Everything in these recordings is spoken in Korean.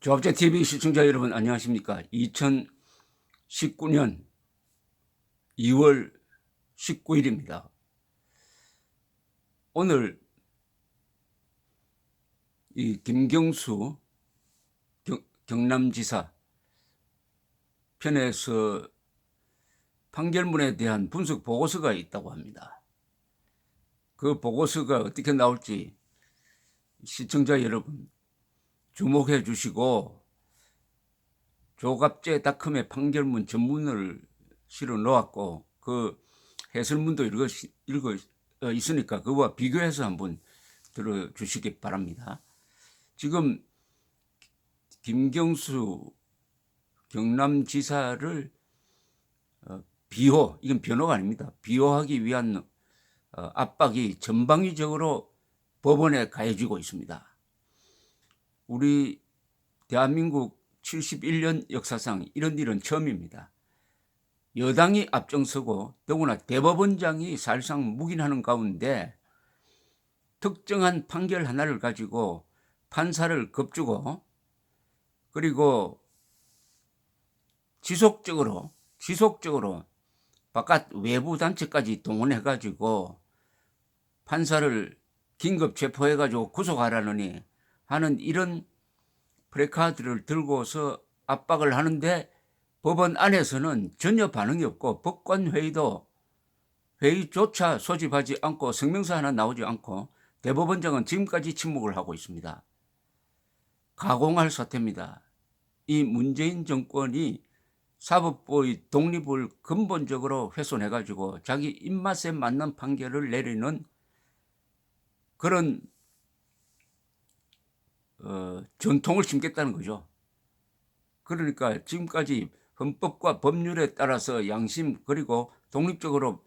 조합재TV 시청자 여러분 안녕하십니까. 2019년 2월 19일입니다. 오늘 이 김경수 경남지사 편에서 판결문에 대한 분석 보고서가 있다고 합니다. 그 보고서가 어떻게 나올지 시청자 여러분 주목해 주시고 조갑재닷컴의 판결문 전문을 실어 놓았고 그 해설문도 읽어 있으니까 그거와 비교해서 한번 들어주시기 바랍니다. 지금 김경수 경남지사를 비호, 이건 변호가 아닙니다. 비호하기 위한 압박이 전방위적으로 법원에 가해지고 있습니다. 우리 대한민국 71년 역사상 이런 일은 처음입니다. 여당이 앞장서고 더구나 대법원장이 사실상 묵인하는 가운데 특정한 판결 하나를 가지고 판사를 겁주고 그리고 지속적으로 바깥 외부 단체까지 동원해가지고 판사를 긴급 체포해가지고 구속하라느니 하는 이런 프래카드를 들고서 압박을 하는데 법원 안에서는 전혀 반응이 없고 법관회의도 회의조차 소집하지 않고 성명서 하나 나오지 않고 대법원장은 지금까지 침묵을 하고 있습니다. 가공할 사태입니다. 이 문재인 정권이 사법부의 독립을 근본적으로 훼손해가지고 자기 입맛에 맞는 판결을 내리는 그런 전통을 심겠다는 거죠. 그러니까 지금까지 헌법과 법률에 따라서 양심 그리고 독립적으로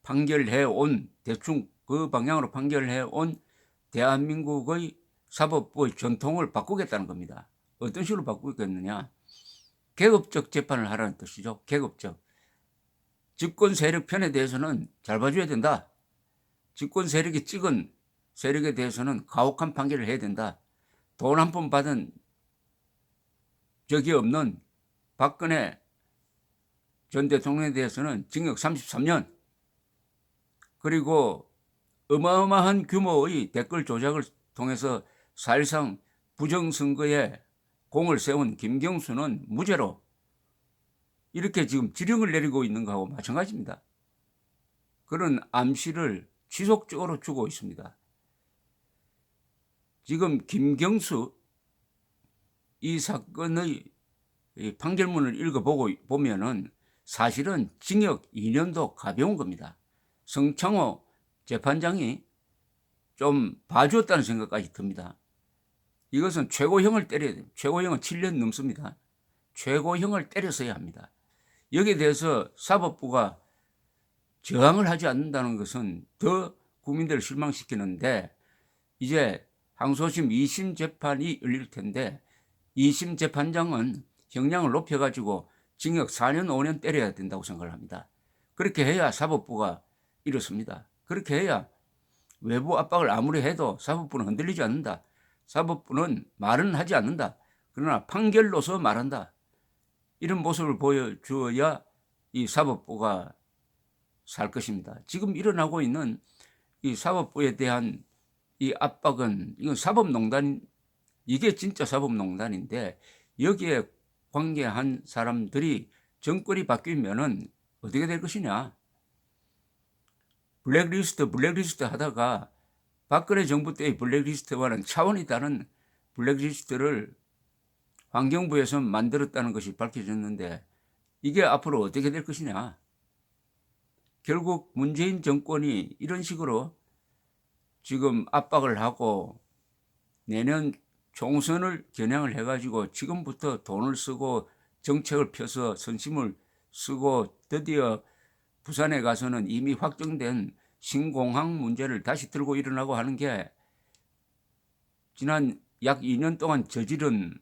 판결해온 대충 그 방향으로 판결해온 대한민국의 사법부의 전통을 바꾸겠다는 겁니다. 어떤 식으로 바꾸겠느냐. 계급적 재판을 하라는 뜻이죠. 계급적. 집권 세력 편에 대해서는 잘 봐줘야 된다. 집권 세력이 찍은 세력에 대해서는 가혹한 판결을 해야 된다. 돈 한 푼 받은 적이 없는 박근혜 전 대통령에 대해서는 징역 33년 그리고 어마어마한 규모의 댓글 조작을 통해서 사실상 부정선거에 공을 세운 김경수는 무죄로 이렇게 지금 지령을 내리고 있는 것하고 마찬가지입니다. 그런 암시를 지속적으로 주고 있습니다. 지금 김경수 이 사건의 판결문을 읽어보면은 사실은 징역 2년도 가벼운 겁니다. 성창호 재판장이 좀 봐주었다는 생각까지 듭니다. 이것은 최고형을 때려야 돼요. 최고형은 7년 넘습니다. 최고형을 때렸어야 합니다. 여기에 대해서 사법부가 저항을 하지 않는다는 것은 더 국민들을 실망시키는데 이제 항소심 2심 재판이 열릴 텐데 2심 재판장은 형량을 높여가지고 징역 4년 5년 때려야 된다고 생각을 합니다. 그렇게 해야 사법부가 이렇습니다. 그렇게 해야 외부 압박을 아무리 해도 사법부는 흔들리지 않는다. 사법부는 말은 하지 않는다. 그러나 판결로서 말한다. 이런 모습을 보여주어야 이 사법부가 살 것입니다. 지금 일어나고 있는 이 사법부에 대한 이 압박은 이건 사법농단, 이게 진짜 사법농단인데 여기에 관계한 사람들이 정권이 바뀌면은 어떻게 될 것이냐. 블랙리스트 하다가 박근혜 정부 때의 블랙리스트와는 차원이 다른 블랙리스트를 환경부에서 만들었다는 것이 밝혀졌는데 이게 앞으로 어떻게 될 것이냐. 결국 문재인 정권이 이런 식으로 지금 압박을 하고 내년 총선을 겨냥을 해가지고 지금부터 돈을 쓰고 정책을 펴서 선심을 쓰고 드디어 부산에 가서는 이미 확정된 신공항 문제를 다시 들고 일어나고 하는 게 지난 약 2년 동안 저지른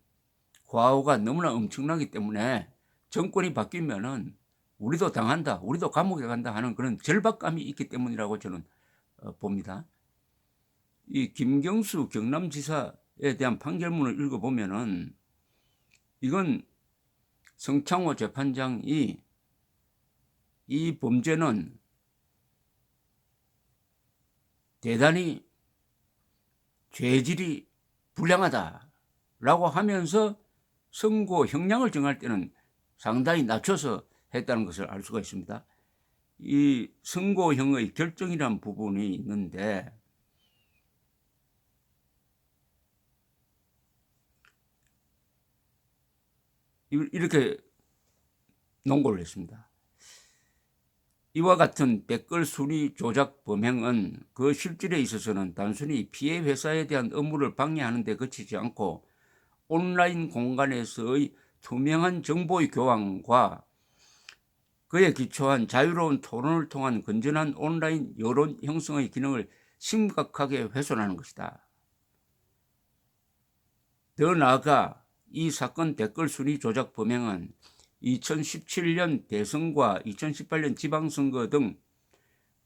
과오가 너무나 엄청나기 때문에 정권이 바뀌면은 우리도 당한다, 우리도 감옥에 간다 하는 그런 절박감이 있기 때문이라고 저는 봅니다. 이 김경수 경남지사 대한 판결문을 읽어보면은 이건 성창호 재판장이 이 범죄는 대단히 죄질이 불량하다라고 하면서 선고 형량을 정할 때는 상당히 낮춰서 했다는 것을 알 수가 있습니다. 이 선고형의 결정이라는 부분이 있는데 이렇게 논고를 했습니다. 이와 같은 댓글 순위 조작 범행은 그 실질에 있어서는 단순히 피해 회사에 대한 업무를 방해하는 데 그치지 않고 온라인 공간에서의 투명한 정보의 교환과 그에 기초한 자유로운 토론을 통한 건전한 온라인 여론 형성의 기능을 심각하게 훼손하는 것이다. 더 나아가 이 사건 댓글 순위 조작 범행은 2017년 대선과 2018년 지방선거 등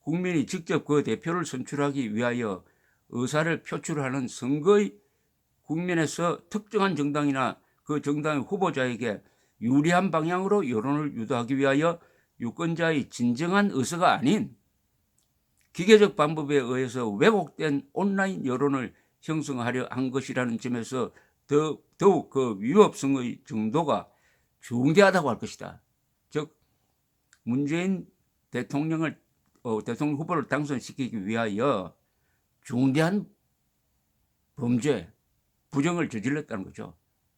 국민이 직접 그 대표를 선출하기 위하여 의사를 표출하는 선거의 국면에서 특정한 정당이나 그 정당의 후보자에게 유리한 방향으로 여론을 유도하기 위하여 유권자의 진정한 의사가 아닌 기계적 방법에 의해서 왜곡된 온라인 여론을 형성하려 한 것이라는 점에서 더욱 그 위법성의 정도가 중대하다고 할 것이다. 즉 문재인 대통령 후보를 당선시키기 위하여 중대한 범죄, 부정을 저질렀다는 거죠.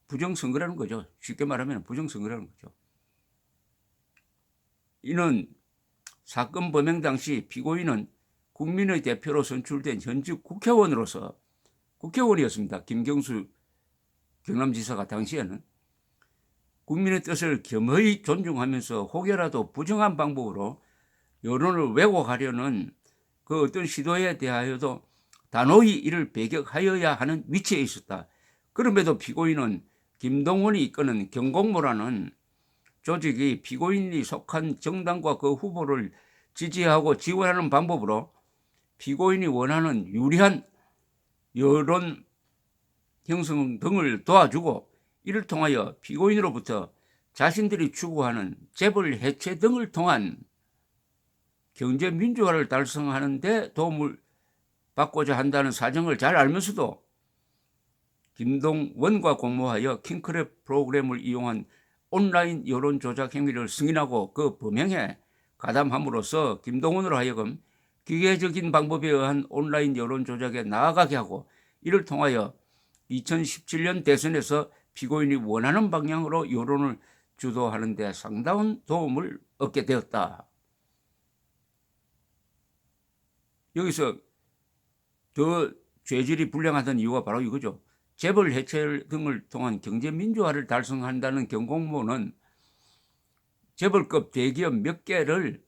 부정선거라는 거죠. 쉽게 말하면 부정선거라는 거죠. 이는 사건 범행 당시 피고인은 국민의 대표로 선출된 현직 국회의원이었습니다. 김경수 경남지사가 당시에는 국민의 뜻을 겸허히 존중하면서 혹여라도 부정한 방법으로 여론을 왜곡하려는 그 어떤 시도에 대하여도 단호히 이를 배격하여야 하는 위치에 있었다. 그럼에도 피고인은 김동원이 이끄는 경공모라는 조직이 피고인이 속한 정당과 그 후보를 지지하고 지원하는 방법으로 피고인이 원하는 유리한 여론 형성 등을 도와주고 이를 통하여 피고인으로부터 자신들이 추구하는 재벌 해체 등을 통한 경제 민주화를 달성하는 데 도움을 받고자 한다는 사정을 잘 알면서도 김동원과 공모하여 킹크랩 프로그램을 이용한 온라인 여론 조작 행위를 승인하고 그 범행에 가담함으로써 김동원으로 하여금 기계적인 방법에 의한 온라인 여론 조작에 나아가게 하고 이를 통하여 2017년 대선에서 피고인이 원하는 방향으로 여론을 주도하는 데 상당한 도움을 얻게 되었다. 여기서 더 죄질이 불량하던 이유가 바로 이거죠. 재벌 해체 등을 통한 경제 민주화를 달성한다는 경공모는 재벌급 대기업 몇 개를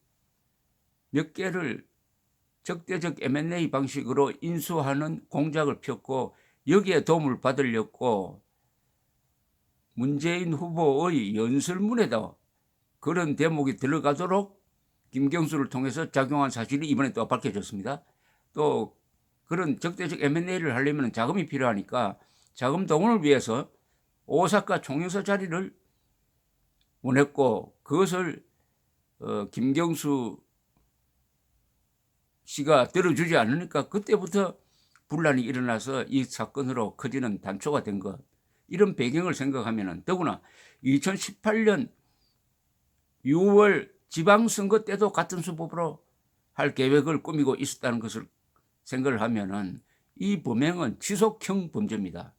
적대적 M&A 방식으로 인수하는 공작을 폈고 여기에 도움을 받으려고 문재인 후보의 연설문에도 그런 대목이 들어가도록 김경수를 통해서 작용한 사실이 이번에 또 밝혀졌습니다. 또 그런 적대적 M&A를 하려면 자금이 필요하니까 자금 동원을 위해서 오사카 총영사 자리를 원했고 그것을 김경수 씨가 들어주지 않으니까 그때부터 분란이 일어나서 이 사건으로 커지는 단초가 된 것. 이런 배경을 생각하면 더구나 2018년 6월 지방선거 때도 같은 수법으로 할 계획을 꾸미고 있었다는 것을 생각을 하면은 이 범행은 지속형 범죄입니다.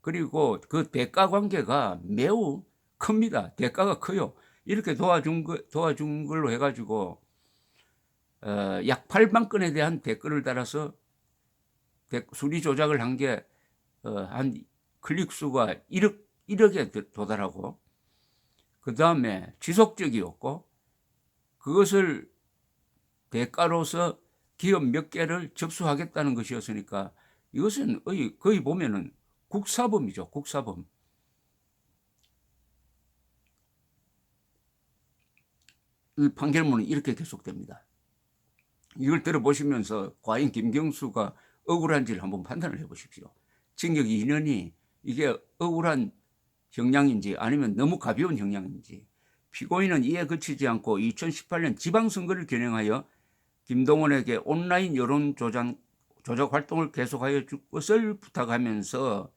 그리고 그 대가 관계가 매우 큽니다. 대가가 커요. 이렇게 도와준 걸로 해가지고 약 8만 건에 대한 댓글을 달아서 순위 조작을 한 게 한 클릭 수가 1억에 도달하고 그 다음에 지속적이었고 그것을 대가로서 기업 몇 개를 접수하겠다는 것이었으니까 이것은 거의 보면은 국사범이죠. 국사범. 이 판결문은 이렇게 계속됩니다. 이걸 들어보시면서 과연 김경수가 억울한지를 한번 판단을 해보십시오. 징역 2년이 이게 억울한 형량인지 아니면 너무 가벼운 형량인지, 피고인은 이에 그치지 않고 2018년 지방선거를 겨냥하여 김동원에게 온라인 여론 조작 활동을 계속하여 줄 것을 부탁하면서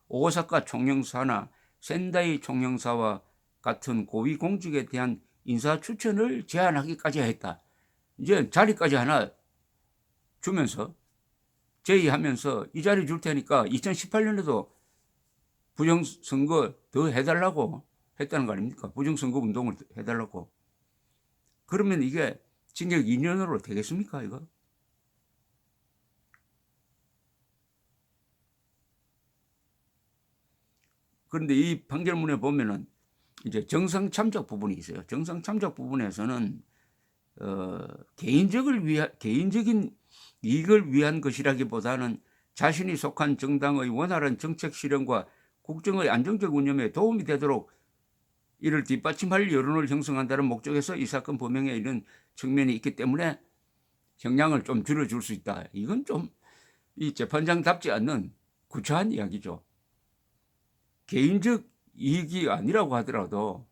오사카 총영사나 센다이 총영사와 같은 고위공직에 대한 인사 추천을 제안하기까지 했다. 이제 자리까지 하나 주면서 제의하면서 이 자리 줄 테니까 2018년에도 부정선거 더 해달라고 했다는 거 아닙니까? 부정선거 운동을 해달라고. 그러면 이게 징역 2년으로 되겠습니까, 이거? 그런데 이 판결문에 보면은 이제 정상 참작 부분이 있어요. 정상 참작 부분에서는 개인적인 이익을 위한 것이라기보다는 자신이 속한 정당의 원활한 정책 실현과 국정의 안정적 운영에 도움이 되도록 이를 뒷받침할 여론을 형성한다는 목적에서 이 사건 범행에 이런 측면이 있기 때문에 형량을 좀 줄여줄 수 있다. 이건 좀 이 재판장답지 않는 구차한 이야기죠. 개인적 이익이 아니라고 하더라도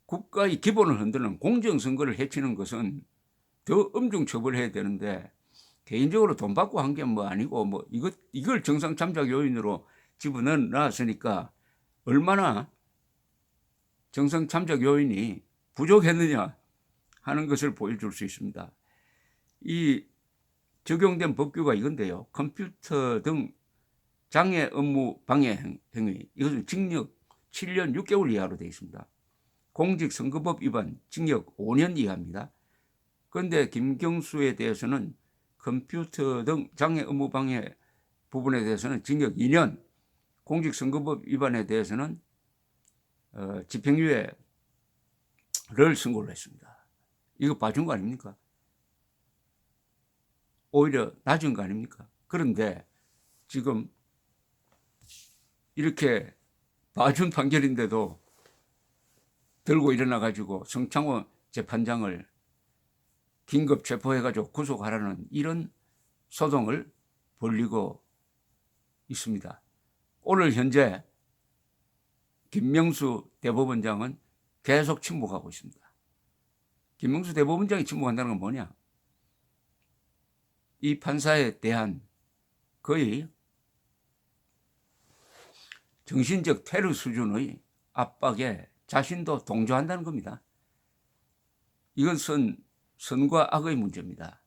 국가의 기본을 흔드는 공정선거를 해치는 것은 더 엄중 처벌해야 되는데, 개인적으로 돈 받고 한 게 뭐 아니고 뭐 이걸 정상 참작 요인으로 집어넣어놨으니까 얼마나 정상 참작 요인이 부족했느냐 하는 것을 보여줄 수 있습니다. 이 적용된 법규가 이건데요. 컴퓨터 등 장애 업무 방해 행위, 이것은 징역 7년 6개월 이하로 되어 있습니다. 공직선거법 위반 징역 5년 이하입니다. 그런데 김경수에 대해서는 컴퓨터 등 장애 업무 방해 부분에 대해서는 징역 2년, 공직선거법 위반에 대해서는 집행유예를 선고를 했습니다. 이거 봐준 거 아닙니까? 오히려 낮은 거 아닙니까? 그런데 지금 이렇게 봐준 판결인데도 들고 일어나가지고 성창호 재판장을 긴급 체포해가지고 구속하라는 이런 소동을 벌이고 있습니다. 오늘 현재 김명수 대법원장은 계속 침묵하고 있습니다. 김명수 대법원장이 침묵한다는 건 뭐냐? 이 판사에 대한 거의 정신적 테러 수준의 압박에 자신도 동조한다는 겁니다. 이것은 선과 악의 문제입니다.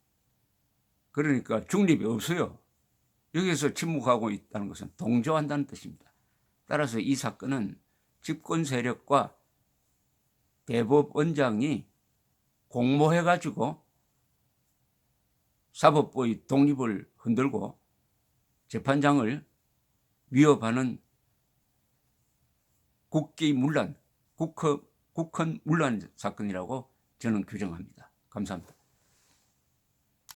그러니까 중립이 없어요. 여기서 침묵하고 있다는 것은 동조한다는 뜻입니다. 따라서 이 사건은 집권 세력과 대법원장이 공모해가지고 사법부의 독립을 흔들고 재판장을 위협하는 국헌 문란 사건이라고 저는 규정합니다. 감사합니다.